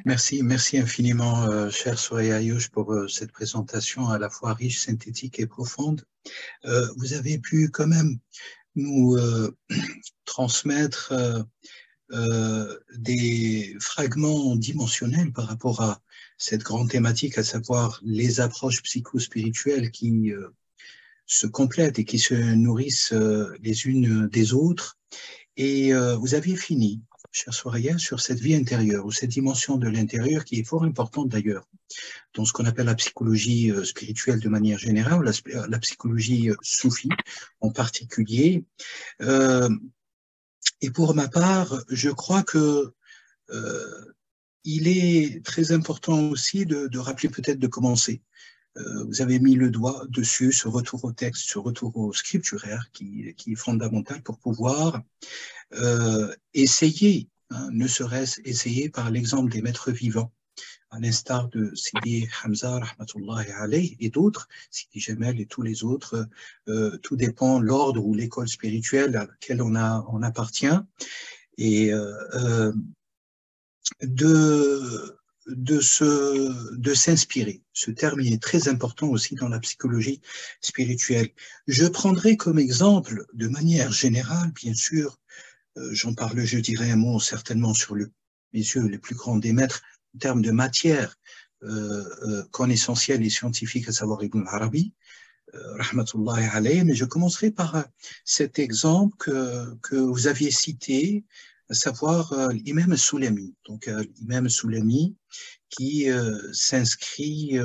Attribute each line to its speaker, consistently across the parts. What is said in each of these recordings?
Speaker 1: Merci infiniment, cher Soraya Ayouch, pour cette présentation à la fois riche, synthétique et profonde. Vous avez pu quand même nous transmettre des fragments dimensionnels par rapport à cette grande thématique, à savoir les approches psychospirituelles qui se complètent et qui se nourrissent les unes des autres. Et vous aviez fini, cher Soraya, sur cette vie intérieure, ou cette dimension de l'intérieur qui est fort importante d'ailleurs, dans ce qu'on appelle la psychologie spirituelle de manière générale, la psychologie soufie en particulier. Et pour ma part, je crois que il est très important aussi de rappeler peut-être de commencer. Vous avez mis le doigt dessus, ce retour au texte, ce retour au scripturaire qui est fondamental pour pouvoir essayer, hein, ne serait-ce essayer par l'exemple des maîtres vivants, à l'instar de Sidi Hamza, rahmatullahi alayh, et d'autres, Sidi Jamel et tous les autres, tout dépend de l'ordre ou l'école spirituelle à laquelle on appartient, et de s'inspirer. Ce terme est très important aussi dans la psychologie spirituelle. Je prendrai comme exemple, de manière générale, bien sûr, j'en parle, je dirais un mot certainement sur mes yeux, les plus grands des maîtres, en termes de matière connaissantielle et scientifique, à savoir Ibn Arabi, rahmatullahi alayhi, mais je commencerai par cet exemple que vous aviez cité, à savoir l'imam Soulami. Donc l'imam Soulami qui s'inscrit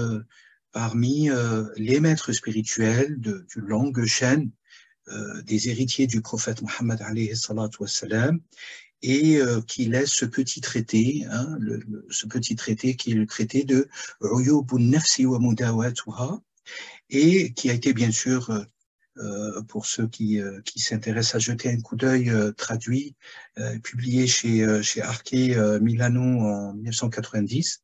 Speaker 1: parmi les maîtres spirituels d'une longue chaîne des héritiers du prophète Mohammed alayhi salatu wassalam, et qui laisse ce petit traité, hein, ce petit traité qui est le traité de Uyubun Nafsi wa Mudawatuha, et qui a été bien sûr, pour ceux qui s'intéressent à jeter un coup d'œil, traduit, publié chez Arche Milano en 1990.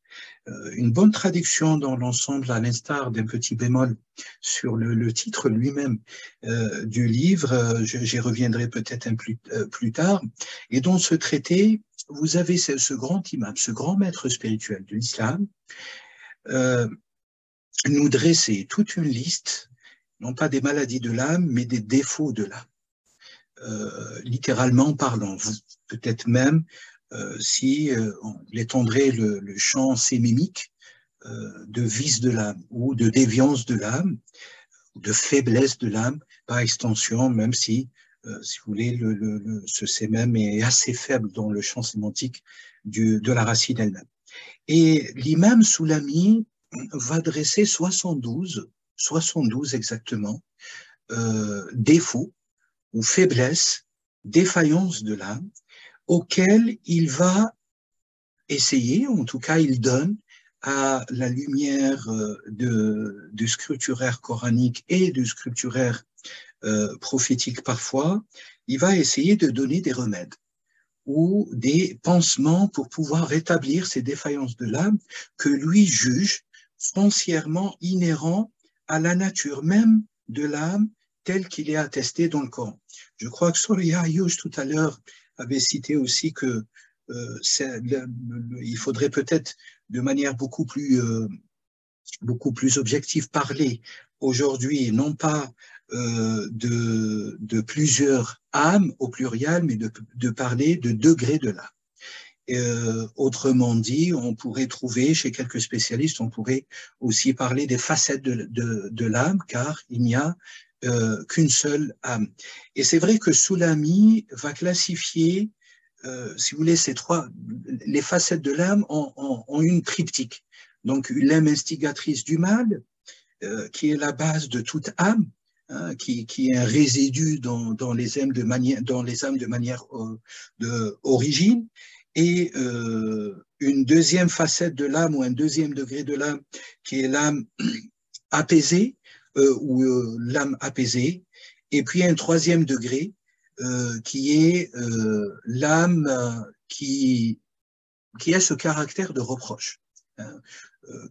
Speaker 1: Une bonne traduction dans l'ensemble, à l'instar d'un petit bémol sur le titre lui-même du livre, j'y reviendrai peut-être plus tard. Et dans ce traité, vous avez ce grand imam, ce grand maître spirituel de l'islam, nous dresser toute une liste, non pas des maladies de l'âme, mais des défauts de l'âme, littéralement parlant. Peut-être même, si on étendrait le champ sémimique, de vice de l'âme, ou de déviance de l'âme, ou de faiblesse de l'âme, par extension, même si vous voulez, ce sémème est assez faible dans le champ sémantique de la racine elle-même. Et l'imam Soulami va dresser 72 exactement, défauts ou faiblesses, défaillances de l'âme, auxquelles il va essayer, en tout cas il donne, à la lumière du scripturaire coranique et du scripturaire prophétique parfois, il va essayer de donner des remèdes ou des pansements pour pouvoir rétablir ces défaillances de l'âme que lui juge foncièrement inhérents à la nature même de l'âme telle qu'il est attesté dans le Coran. Je crois que Soraya Ayouch tout à l'heure avait cité aussi que il faudrait peut-être de manière beaucoup plus objective parler aujourd'hui, non pas de plusieurs âmes au pluriel, mais de parler de degrés de l'âme. Autrement dit, on pourrait trouver, chez quelques spécialistes, on pourrait aussi parler des facettes de l'âme, car il n'y a qu'une seule âme. Et c'est vrai que Soulami va classifier, si vous voulez, les facettes de l'âme en une triptyque. Donc, l'âme instigatrice du mal, qui est la base de toute âme, hein, qui est un résidu dans les âmes de manière d'origine, et une deuxième facette de l'âme ou un deuxième degré de l'âme qui est l'âme apaisée ou l'âme apaisée, et puis un troisième degré qui est l'âme qui a ce caractère de reproche, hein,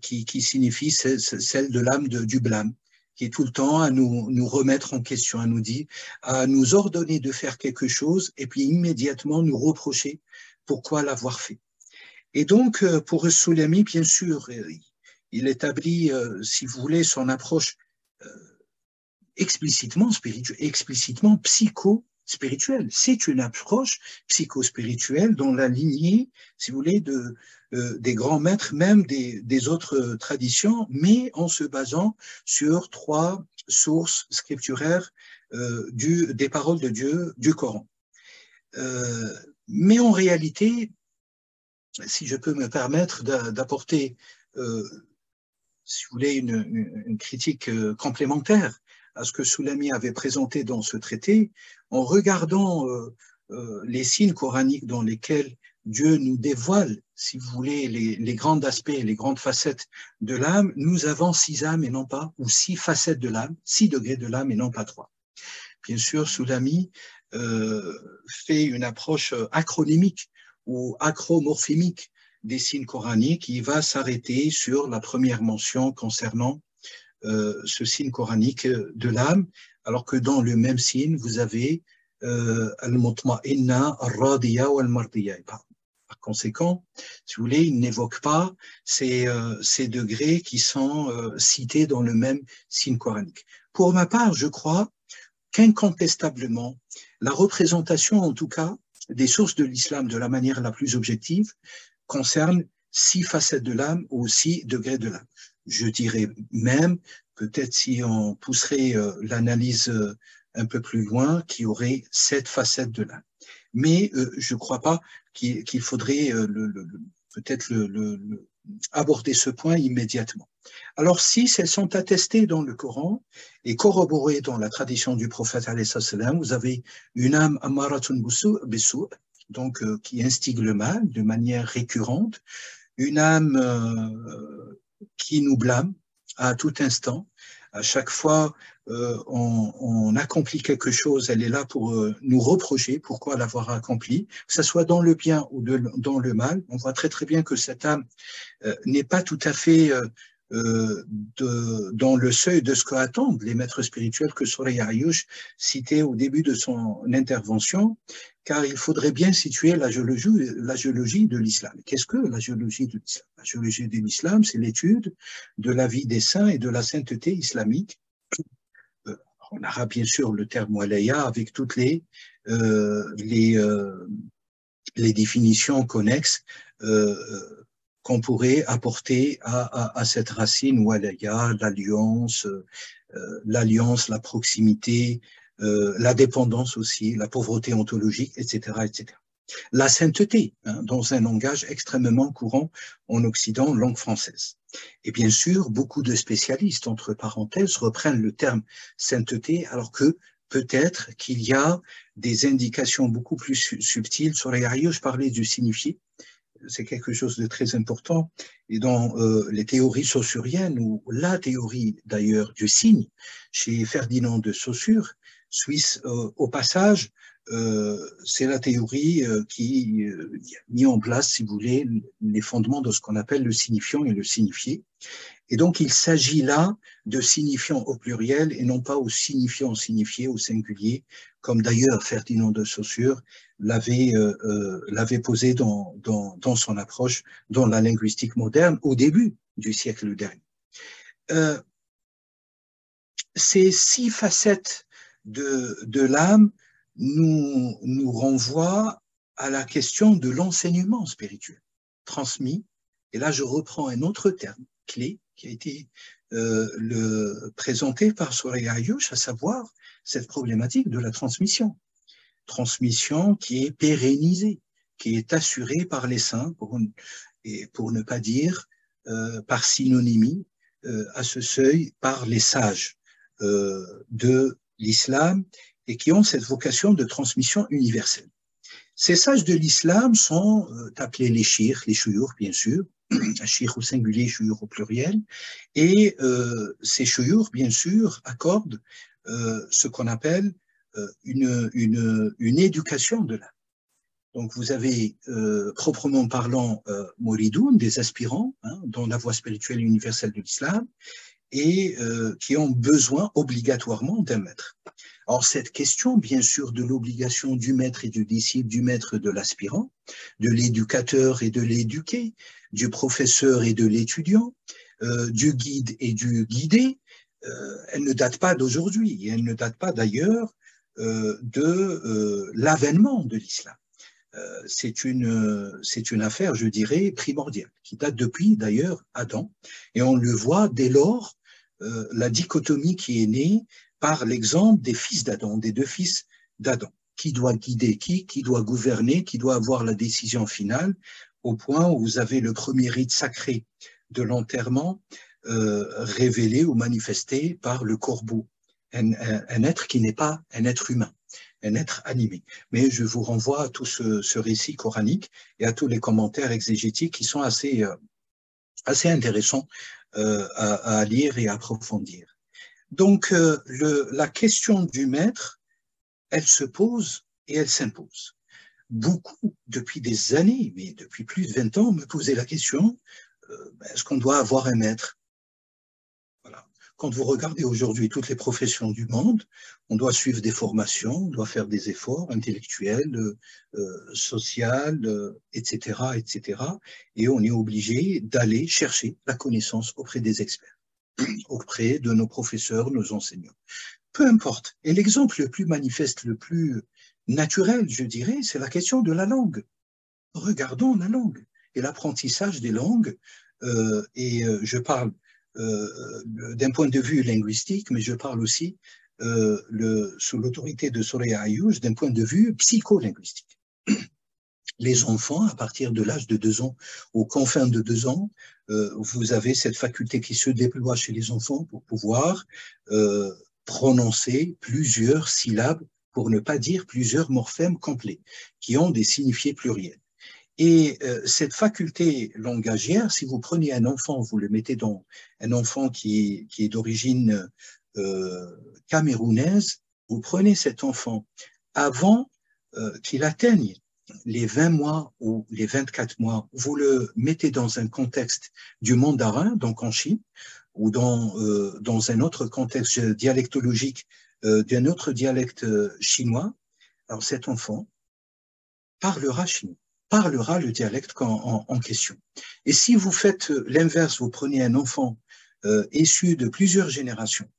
Speaker 1: qui signifie celle de l'âme du blâme, qui est tout le temps à nous remettre en question, à nous ordonner de faire quelque chose et puis immédiatement nous reprocher pourquoi l'avoir fait. Et donc, pour Soulami, bien sûr, il établit, si vous voulez, son approche explicitement spirituelle, explicitement psycho-spirituelle. C'est une approche psycho-spirituelle dans la lignée, si vous voulez, des grands maîtres, même des autres traditions, mais en se basant sur 3 sources scripturaires des paroles de Dieu, du Coran. Mais en réalité, si je peux me permettre d'apporter, si vous voulez, une critique complémentaire à ce que Soulami avait présenté dans ce traité, en regardant les signes coraniques dans lesquels Dieu nous dévoile, si vous voulez, les grands aspects, les grandes facettes de l'âme, nous avons 6 âmes et non pas, ou 6 facettes de l'âme, 6 degrés de l'âme et non pas 3. Bien sûr, Soulami fait une approche acronymique ou acromorphémique des signes coraniques. Il va s'arrêter sur la première mention concernant ce signe coranique de l'âme, alors que dans le même signe, vous avez al-mutma'inna, al-radiya ou al-mardiya. Par conséquent, si vous voulez, il n'évoque pas ces degrés qui sont cités dans le même signe coranique. Pour ma part, je crois qu'incontestablement, la représentation, en tout cas, des sources de l'islam de la manière la plus objective concerne 6 facettes de l'âme ou 6 degrés de l'âme. Je dirais même, peut-être si on pousserait l'analyse un peu plus loin, qu'il y aurait 7 facettes de l'âme. Mais je ne crois pas qu'il faudrait peut-être aborder ce point immédiatement. Alors, 6, elles sont attestées dans le Coran et corroborées dans la tradition du prophète, vous avez une âme amaratun bisu', donc qui instigue le mal de manière récurrente, une âme qui nous blâme à tout instant. À chaque fois on accomplit quelque chose, elle est là pour nous reprocher pourquoi l'avoir accompli, que ce soit dans le bien ou dans le mal. On voit très très bien que cette âme n'est pas tout à fait dans le seuil de ce qu'attendent les maîtres spirituels que Soraya Ayush citait au début de son intervention, car il faudrait bien situer la géologie de l'islam. Qu'est-ce que la géologie de l'islam? La géologie de l'islam, c'est l'étude de la vie des saints et de la sainteté islamique. En arabe, bien sûr, le terme walaya avec toutes les définitions connexes qu'on pourrait apporter à cette racine walaya, l'alliance, la proximité, la dépendance aussi, la pauvreté ontologique, etc., etc. La sainteté, dans un langage extrêmement courant en Occident, langue française. Et bien sûr, beaucoup de spécialistes, entre parenthèses, reprennent le terme sainteté, alors que peut-être qu'il y a des indications beaucoup plus subtiles. Sur les aïeux, je parlais du signifié. C'est quelque chose de très important. Et dans les théories saussuriennes, ou la théorie d'ailleurs du signe, chez Ferdinand de Saussure, Suisse au passage, c'est la théorie qui a mis en place, si vous voulez, les fondements de ce qu'on appelle le signifiant et le signifié. Et donc, il s'agit là de signifiant au pluriel et non pas au signifiant signifié au singulier, comme d'ailleurs Ferdinand de Saussure l'avait posé dans son approche dans la linguistique moderne au début du siècle dernier. Ces 6 facettes de l'âme nous renvoient à la question de l'enseignement spirituel transmis. Et là, je reprends un autre terme clé qui a été présenté par Soraya Ayush, à savoir cette problématique de la transmission. Transmission qui est pérennisée, qui est assurée par les saints, pour ne pas dire par synonymie, à ce seuil, par les sages de l'islam et qui ont cette vocation de transmission universelle. Ces sages de l'islam sont appelés les chouyours, bien sûr, chir au singulier, chouyours au pluriel, et ces chouyours, bien sûr, accordent ce qu'on appelle une éducation de l'âme. Donc vous avez, proprement parlant, Moridoun, des aspirants dans la voie spirituelle universelle de l'islam, et qui ont besoin obligatoirement d'un maître. Or, cette question, bien sûr, de l'obligation du maître et du disciple, du maître et de l'aspirant, de l'éducateur et de l'éduqué, du professeur et de l'étudiant, du guide et du guidé, elle ne date pas d'aujourd'hui, et elle ne date pas d'ailleurs de l'avènement de l'islam. C'est une affaire, je dirais, primordiale, qui date depuis d'ailleurs Adam, et on le voit dès lors, la dichotomie qui est née par l'exemple des fils d'Adam, des deux fils d'Adam. Qui doit guider qui doit gouverner, qui doit avoir la décision finale, au point où vous avez le premier rite sacré de l'enterrement révélé ou manifesté par le corbeau, un être qui n'est pas un être humain, un être animé. Mais je vous renvoie à tout ce récit coranique et à tous les commentaires exégétiques qui sont assez intéressants à lire et à approfondir. Donc, la question du maître, elle se pose et elle s'impose. Beaucoup, depuis des années, mais depuis plus de 20 ans, me posaient la question, est-ce qu'on doit avoir un maître? Voilà. Quand vous regardez aujourd'hui toutes les professions du monde, on doit suivre des formations, on doit faire des efforts intellectuels, sociaux, etc., etc. Et on est obligé d'aller chercher la connaissance auprès des experts, auprès de nos professeurs, nos enseignants. Peu importe. Et l'exemple le plus manifeste, le plus naturel, je dirais, c'est la question de la langue. Regardons la langue et l'apprentissage des langues. Je parle d'un point de vue linguistique, mais je parle aussi, sous l'autorité de Soraya Ayouch, d'un point de vue psycholinguistique. Les enfants, à partir de l'âge de 2 ans, aux confins de 2 ans, vous avez cette faculté qui se déploie chez les enfants pour pouvoir prononcer plusieurs syllabes, pour ne pas dire plusieurs morphèmes complets, qui ont des signifiés pluriels. Et cette faculté langagière, si vous prenez un enfant, vous le mettez dans un enfant qui est d'origine camerounaise, vous prenez cet enfant avant qu'il atteigne les 20 mois ou les 24 mois, vous le mettez dans un contexte du mandarin, donc en Chine, ou dans un autre contexte dialectologique d'un autre dialecte chinois, alors cet enfant parlera chinois, parlera le dialecte en question. Et si vous faites l'inverse, vous prenez un enfant issu de plusieurs générations,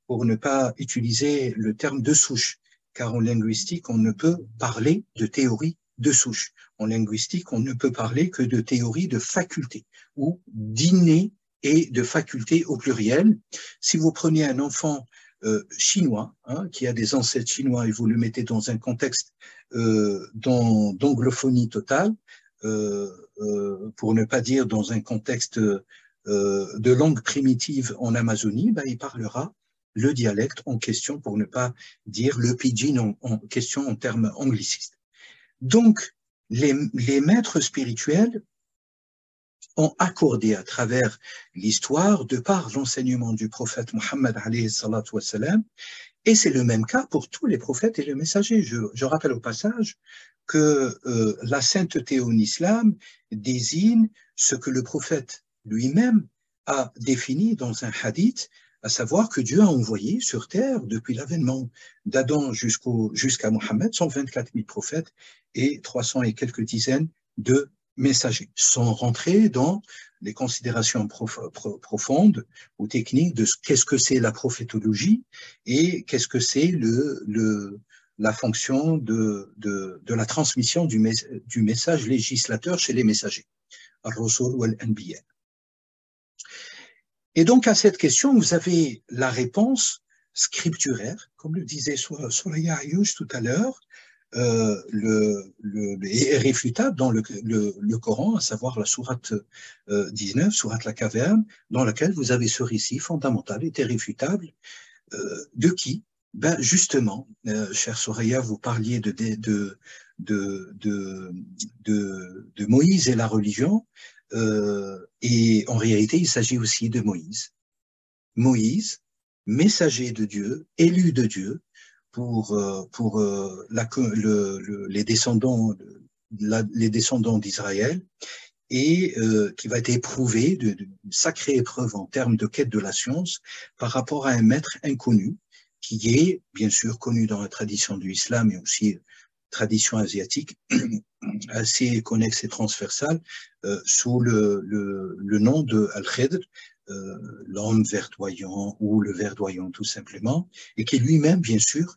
Speaker 1: pour ne pas utiliser le terme de souche, car en linguistique, on ne peut parler de théorie de souche. En linguistique, on ne peut parler que de théorie de faculté, ou d'inné et de faculté au pluriel. Si vous prenez un enfant chinois, qui a des ancêtres chinois, et vous le mettez dans un contexte d'anglophonie totale, pour ne pas dire dans un contexte de langue primitive en Amazonie, il parlera le dialecte en question, pour ne pas dire le pidgin en question en termes anglicistes. Donc, les maîtres spirituels ont accordé à travers l'histoire, de par l'enseignement du prophète Mohammed alayhi salatu wassalam, et c'est le même cas pour tous les prophètes et les messagers. Je rappelle au passage que la sainteté en islam désigne ce que le prophète lui-même a défini dans un hadith, à savoir que Dieu a envoyé sur terre, depuis l'avènement d'Adam jusqu'à Mohammed, 124 000 prophètes et 300 et quelques dizaines de messagers, sans rentrer dans les considérations profondes ou techniques de qu'est-ce que c'est la prophétologie et qu'est-ce que c'est la fonction de la transmission du message législateur chez les messagers, al-Rusul wal-Anbiya. Et donc, à cette question, vous avez la réponse scripturaire, comme le disait Soraya Ayouch tout à l'heure, irréfutable dans le Coran, à savoir la sourate 19, sourate la caverne, dans laquelle vous avez ce récit fondamental et irréfutable. De qui? Justement, chère Soraya, vous parliez de Moïse et la religion, et en réalité, il s'agit aussi de Moïse. Moïse, messager de Dieu, élu de Dieu, pour les descendants d'Israël, et qui va être éprouvé d'une sacrée épreuve en termes de quête de la science par rapport à un maître inconnu qui est bien sûr connu dans la tradition de l'islam et aussi tradition asiatique assez connexe et transversale sous le nom de Al-Khidr, l'homme verdoyant ou le verdoyant tout simplement, et qui lui-même bien sûr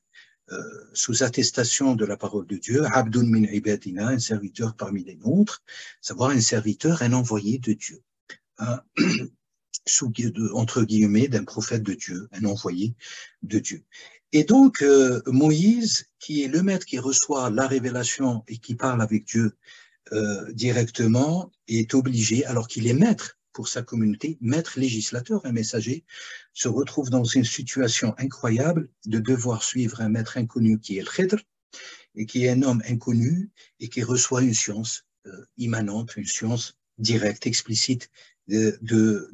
Speaker 1: sous attestation de la parole de Dieu, Abdun min ibadina, un serviteur parmi les nôtres, savoir un serviteur, un envoyé de Dieu, hein, entre guillemets, d'un prophète de Dieu, un envoyé de Dieu. Et donc, Moïse, qui est le maître qui reçoit la révélation et qui parle avec Dieu directement, est obligé, alors qu'il est maître pour sa communauté, maître législateur, un messager, se retrouve dans une situation incroyable de devoir suivre un maître inconnu qui est le Khidr, et qui est un homme inconnu et qui reçoit une science immanente, une science directe, explicite de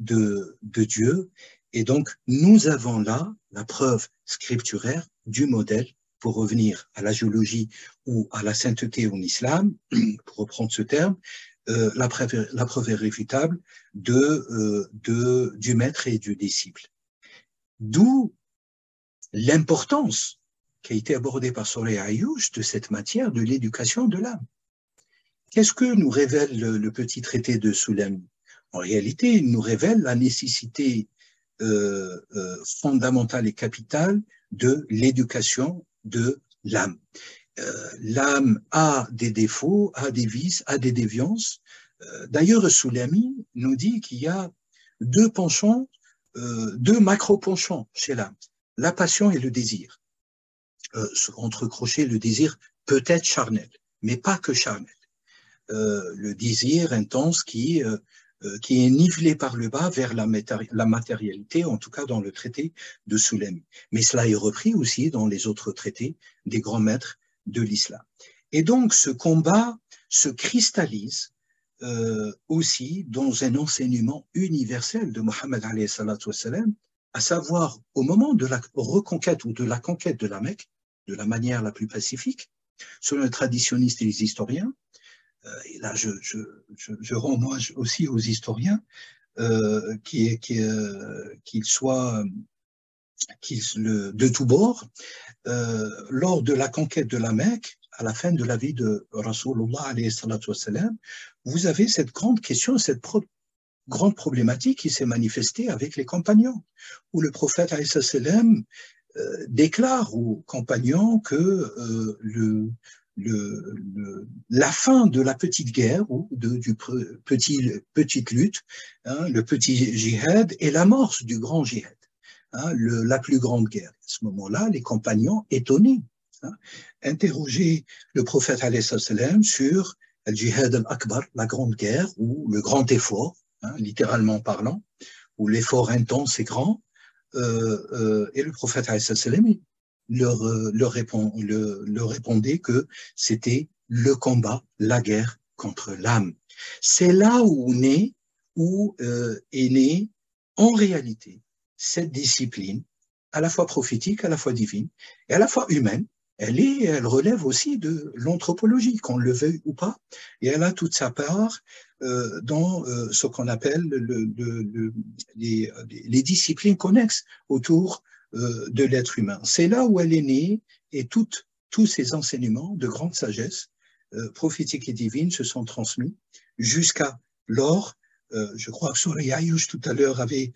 Speaker 1: Dieu. Et donc, nous avons là la preuve scripturaire du modèle, pour revenir à la géologie ou à la sainteté en islam, pour reprendre ce terme, la preuve irréfutable du maître et du disciple. D'où l'importance qui a été abordée par Soraya Ayouch de cette matière de l'éducation de l'âme. Qu'est-ce que nous révèle le petit traité de Soulami? En réalité, il nous révèle la nécessité fondamentale et capitale de l'éducation de l'âme. L'âme a des défauts, a des vices, a des déviances. D'ailleurs, Soulami nous dit qu'il y a deux penchants, deux macro-penchants chez l'âme, la passion et le désir. Entre crochets, le désir peut être charnel, mais pas que charnel. Le désir intense qui est nivelé par le bas vers la matérialité, en tout cas dans le traité de Soulami. Mais cela est repris aussi dans les autres traités des grands maîtres de l'islam. Et donc ce combat se cristallise aussi dans un enseignement universel de Mohammed alayhi salatu wassalam, à savoir au moment de la reconquête ou de la conquête de la Mecque, de la manière la plus pacifique, selon les traditionnistes et les historiens, et là je rends hommage aussi aux historiens, qu'ils soient de tous bords, lors de la conquête de la Mecque, à la fin de la vie de Rasulullah alayhi salatu wassalam, vous avez cette grande question, cette grande problématique qui s'est manifestée avec les compagnons, où le prophète alayhi sallam déclare aux compagnons que la fin de la petite guerre ou du petite lutte, hein, le petit djihad, est l'amorce du grand djihad, hein, la plus grande guerre. À ce moment-là, les compagnons, étonnés, hein, interrogeaient le prophète alayhi sallam sur le djihad al-akbar, la grande guerre ou le grand effort, hein, littéralement parlant, ou l'effort intense et grand. Et le prophète alayhi sallam leur répondait que c'était le combat, la guerre contre l'âme. C'est là où est née en réalité cette discipline, à la fois prophétique, à la fois divine, et à la fois humaine. Elle relève aussi de l'anthropologie, qu'on le veuille ou pas, et elle a toute sa part dans ce qu'on appelle les disciplines connexes autour de l'être humain. C'est là où elle est née, et tous ces enseignements de grande sagesse prophétique et divine se sont transmis jusqu'à lors. Je crois que Soraya Ayouch tout à l'heure avait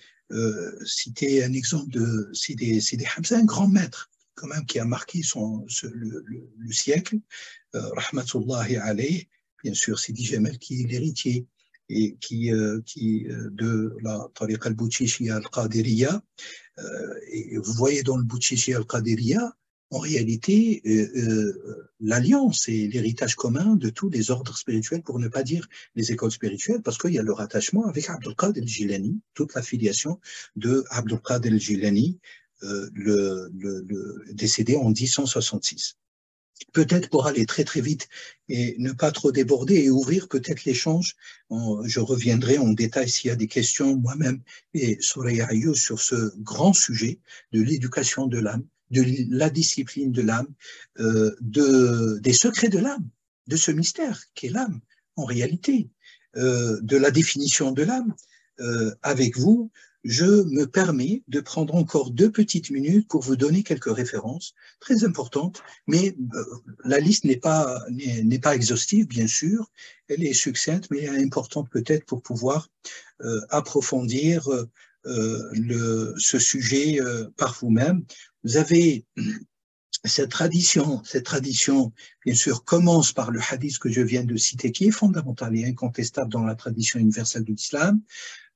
Speaker 1: cité un exemple de Sidi Hamza, un grand maître quand même qui a marqué le siècle, rahmatullahi alayh, bien sûr Sidi Jamel qui est l'héritier et qui de la tariqa al-Boutchichiyya al-Qadiriyya. Et vous voyez dans le Boutchichiyya al-Qadiriyya, en réalité, l'alliance et l'héritage commun de tous les ordres spirituels, pour ne pas dire les écoles spirituelles, parce qu'il y a le rattachement avec Abdul Qadir al-Jilani, toute l'affiliation de Abdul Qadir al-Jilani, décédé en 1066. Peut-être pour aller très très vite et ne pas trop déborder et ouvrir peut-être l'échange, je reviendrai en détail s'il y a des questions moi-même et Soraya Ayouch sur ce grand sujet de l'éducation de l'âme, de la discipline de l'âme, des secrets de l'âme, de ce mystère qu'est l'âme en réalité. de la définition de l'âme avec vous, je me permets de prendre encore 2 petites minutes pour vous donner quelques références très importantes, mais la liste n'est pas exhaustive, bien sûr, elle est succincte, mais importante peut-être pour pouvoir approfondir ce sujet par vous-même. Vous avez cette tradition, bien sûr, commence par le hadith que je viens de citer, qui est fondamental et incontestable dans la tradition universelle de l'islam,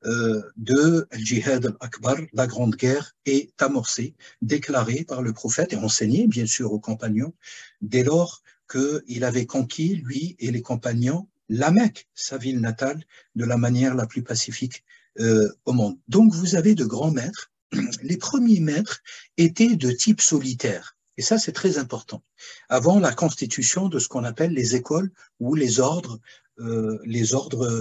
Speaker 1: de Al-Jihad al-Akbar, la grande guerre, est amorcée, déclarée par le prophète et enseignée, bien sûr, aux compagnons, dès lors qu'il avait conquis, lui et les compagnons, la Mecque, sa ville natale, de la manière la plus pacifique au monde. Donc, vous avez de grands maîtres. Les premiers maîtres étaient de type solitaire. Et ça, c'est très important. Avant la constitution de ce qu'on appelle les écoles ou les ordres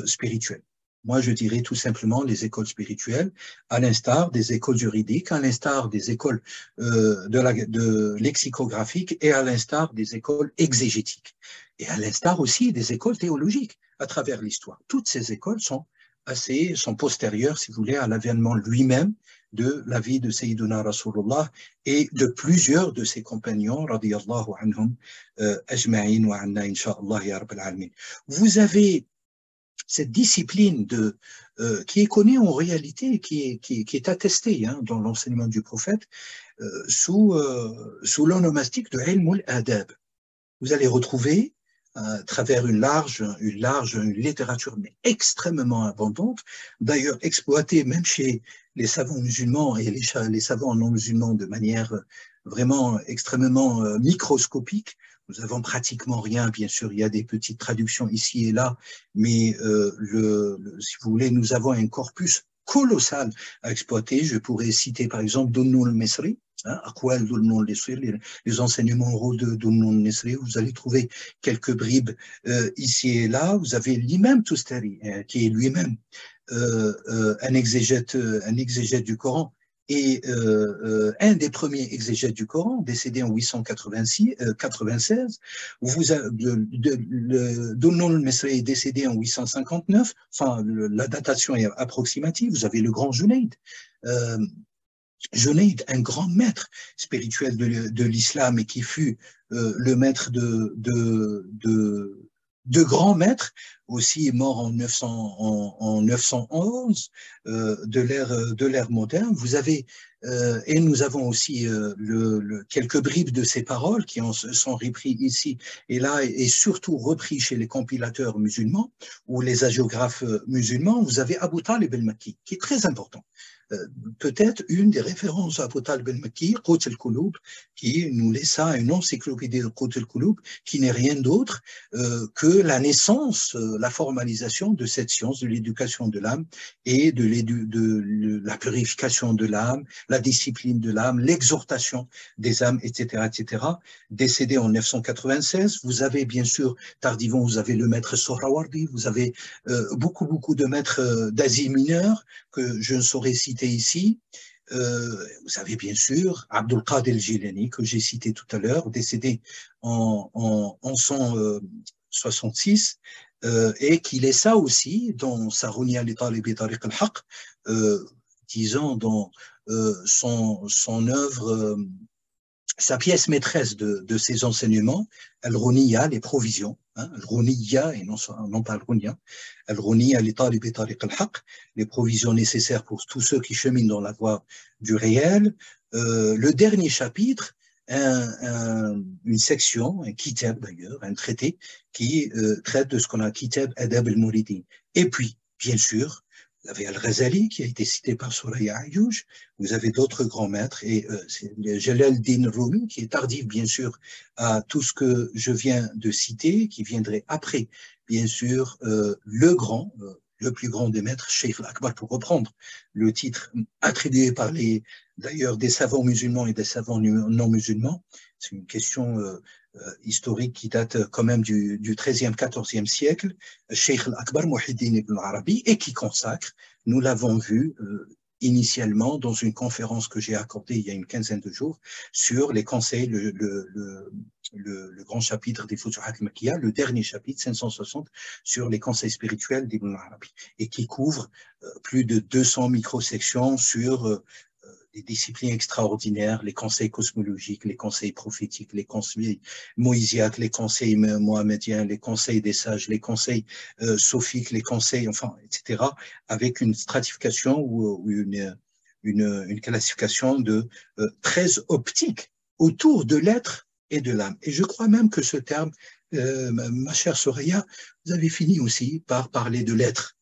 Speaker 1: spirituels. Moi, je dirais tout simplement les écoles spirituelles, à l'instar des écoles juridiques, à l'instar des écoles de lexicographiques et à l'instar des écoles exégétiques. Et à l'instar aussi des écoles théologiques à travers l'histoire. Toutes ces écoles sont postérieures, si vous voulez, à l'avènement lui-même de la vie de Sayyiduna Rasulullah et de plusieurs de ses compagnons, radiyallahu anhum, ajma'in wa anna, insha'Allah, ya Rabbal alamin. Vous avez cette discipline qui est connue en réalité, qui est attestée dans l'enseignement du prophète, sous l'onomastique de ilm al-adab. Vous allez retrouver à travers une littérature mais extrêmement abondante, d'ailleurs exploitée même chez les savants musulmans et les savants non musulmans de manière vraiment extrêmement microscopique. Nous avons pratiquement rien, bien sûr, il y a des petites traductions ici et là, mais si vous voulez, nous avons un corpus colossal à exploiter. Je pourrais citer par exemple Dunnul Mesri, les enseignements oraux de Dunnul Mesri. Vous allez trouver quelques bribes ici et là. Vous avez l'imam Tustari, qui est lui-même un exégète du Coran, et un des premiers exégètes du Coran, décédé en 896, Dunnul Mesri est décédé en 859, enfin la datation est approximative. Vous avez le grand Junayd, un grand maître spirituel de l'islam et qui fut le maître de grands maîtres, aussi mort en 911 de l'ère moderne. Vous avez et nous avons aussi quelques bribes de ces paroles qui sont repris ici et là, et surtout repris chez les compilateurs musulmans ou les hagiographes musulmans. Vous avez Abu Talib al-Makki, qui est très important. Peut-être une des références à Abu Talib al-Makki, Qut al-Qulub, qui nous laissa une encyclopédie de Qut al-Qulub, qui n'est rien d'autre que la naissance, la formalisation de cette science de l'éducation de l'âme et de la purification de l'âme, la discipline de l'âme, l'exhortation des âmes, etc., etc. Décédé en 996, vous avez bien sûr, tardivement, vous avez le maître Sohrawardi, vous avez beaucoup de maîtres d'Asie mineure que je ne saurais citer ici. Vous avez bien sûr Abdul Qadir al-Jilani, que j'ai cité tout à l'heure, décédé en 166, et qui laissa aussi dans sa Runya li Talibi Tariq al-Haq, disons dans son œuvre, sa pièce maîtresse de ses enseignements, Al-Runiya, les provisions, Al-Runiya et non pas Al-Runya, Al-Runiya li Talibi Tariq al-Haq, les provisions nécessaires pour tous ceux qui cheminent dans la voie du réel. Le dernier chapitre, une section, un kitab d'ailleurs, un traité qui traite de ce qu'on a Kitab Adab al-Muridin. Et puis, bien sûr, vous avez Al-Ghazali qui a été cité par Suraya Ayyouj, vous avez d'autres grands maîtres, et c'est Jalal-Din Rumi qui est tardif bien sûr à tout ce que je viens de citer, qui viendrait après, bien sûr, le plus grand des maîtres, Cheikh al-Akbar, pour reprendre le titre attribué par d'ailleurs des savants musulmans et des savants non musulmans. C'est une question historique qui date quand même du XIIIe, XIVe siècle, Cheikh al-Akbar Muhyiddin ibn Arabi, et qui consacre, nous l'avons vu, initialement dans une conférence que j'ai accordée il y a une quinzaine de jours sur les conseils, le grand chapitre des Futuhat al-Makkiyya, le dernier chapitre, 560, sur les conseils spirituels d'Ibn Arabi, et qui couvre plus de 200 microsections sur les disciplines extraordinaires, les conseils cosmologiques, les conseils prophétiques, les conseils moïsiaques, les conseils mohammediens, les conseils des sages, les conseils sophiques, les conseils, enfin, etc., avec une stratification ou une classification de 13 optiques autour de l'être et de l'âme. Et je crois même que ce terme, ma chère Soraya, vous avez fini aussi par parler de l'être.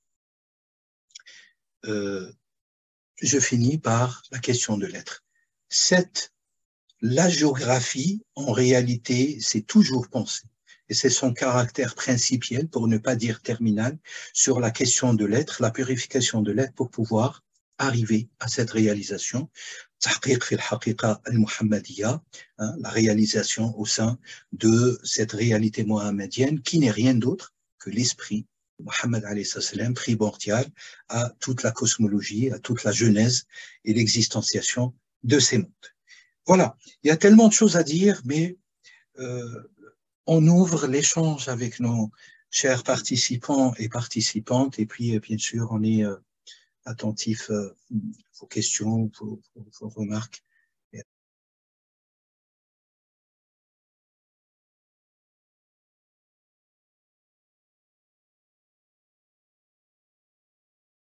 Speaker 1: Je finis par la question de l'être. La géographie, en réalité, c'est toujours pensé. Et c'est son caractère principiel, pour ne pas dire terminal, sur la question de l'être, la purification de l'être pour pouvoir arriver à cette réalisation, la réalisation au sein de cette réalité mohammedienne qui n'est rien d'autre que l'esprit Mohammed alayhi salam, primordial à toute la cosmologie, à toute la genèse et l'existenciation de ces mondes. Voilà, il y a tellement de choses à dire, mais on ouvre l'échange avec nos chers participants et participantes, et puis bien sûr on est attentif à vos questions, vos remarques.